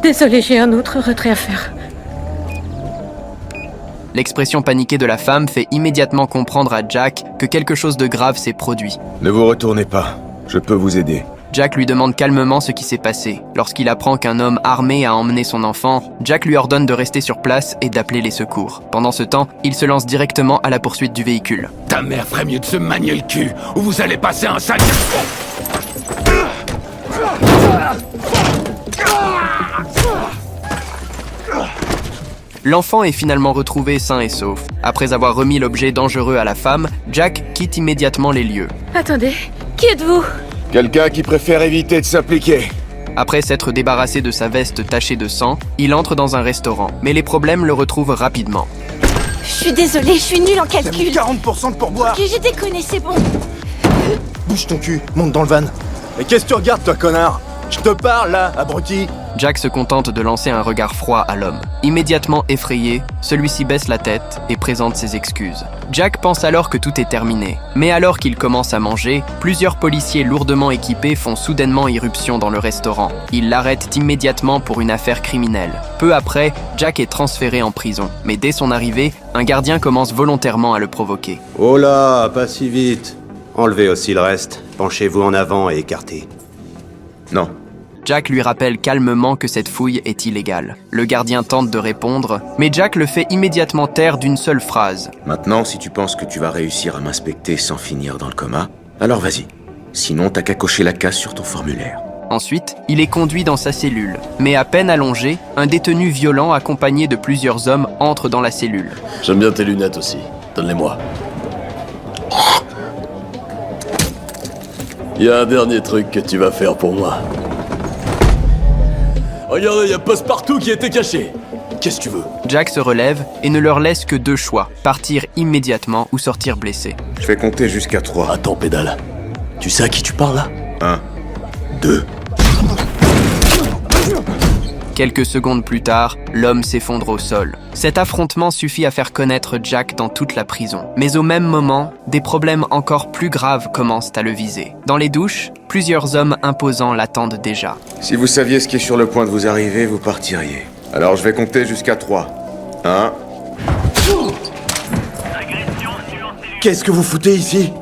Désolée, j'ai un autre retrait à faire. L'expression paniquée de la femme fait immédiatement comprendre à Jack que quelque chose de grave s'est produit. Ne vous retournez pas, je peux vous aider. Jack lui demande calmement ce qui s'est passé. Lorsqu'il apprend qu'un homme armé a emmené son enfant, Jack lui ordonne de rester sur place et d'appeler les secours. Pendant ce temps, il se lance directement à la poursuite du véhicule. Ta mère ferait mieux de se manier le cul, ou vous allez passer un sale... L'enfant est finalement retrouvé sain et sauf. Après avoir remis l'objet dangereux à la femme, Jack quitte immédiatement les lieux. Attendez, qui êtes-vous? Quelqu'un qui préfère éviter de s'appliquer. Après s'être débarrassé de sa veste tachée de sang, il entre dans un restaurant. Mais les problèmes le retrouvent rapidement. Je suis désolée, je suis nulle en T'as mis calcul. 40% de pourboire. Ok, j'ai déconné, c'est bon. Bouge ton cul, monte dans le van. Mais qu'est-ce que tu regardes, toi, connard? Je te parle, là, abruti. Jack se contente de lancer un regard froid à l'homme. Immédiatement effrayé, celui-ci baisse la tête et présente ses excuses. Jack pense alors que tout est terminé. Mais alors qu'il commence à manger, plusieurs policiers lourdement équipés font soudainement irruption dans le restaurant. Ils l'arrêtent immédiatement pour une affaire criminelle. Peu après, Jack est transféré en prison. Mais dès son arrivée, un gardien commence volontairement à le provoquer. Oh là, pas si vite. Enlevez aussi le reste. Penchez-vous en avant et écartez. Non. Jack lui rappelle calmement que cette fouille est illégale. Le gardien tente de répondre, mais Jack le fait immédiatement taire d'une seule phrase. Maintenant, si tu penses que tu vas réussir à m'inspecter sans finir dans le coma, alors vas-y. Sinon, t'as qu'à cocher la case sur ton formulaire. Ensuite, il est conduit dans sa cellule. Mais à peine allongé, un détenu violent accompagné de plusieurs hommes entre dans la cellule. J'aime bien tes lunettes aussi. Donne-les-moi. Il y a un dernier truc que tu vas faire pour moi. Regardez, il y a Passepartout qui était caché. Qu'est-ce que tu veux? Jack se relève et ne leur laisse que deux choix, partir immédiatement ou sortir blessé. Je vais compter jusqu'à 3. Attends, pédale. Tu sais à qui tu parles, là? 1, 2. Quelques secondes plus tard, l'homme s'effondre au sol. Cet affrontement suffit à faire connaître Jack dans toute la prison. Mais au même moment, des problèmes encore plus graves commencent à le viser. Dans les douches, plusieurs hommes imposants l'attendent déjà. Si vous saviez ce qui est sur le point de vous arriver, vous partiriez. Alors je vais compter jusqu'à 3. 1. Qu'est-ce que vous foutez ici?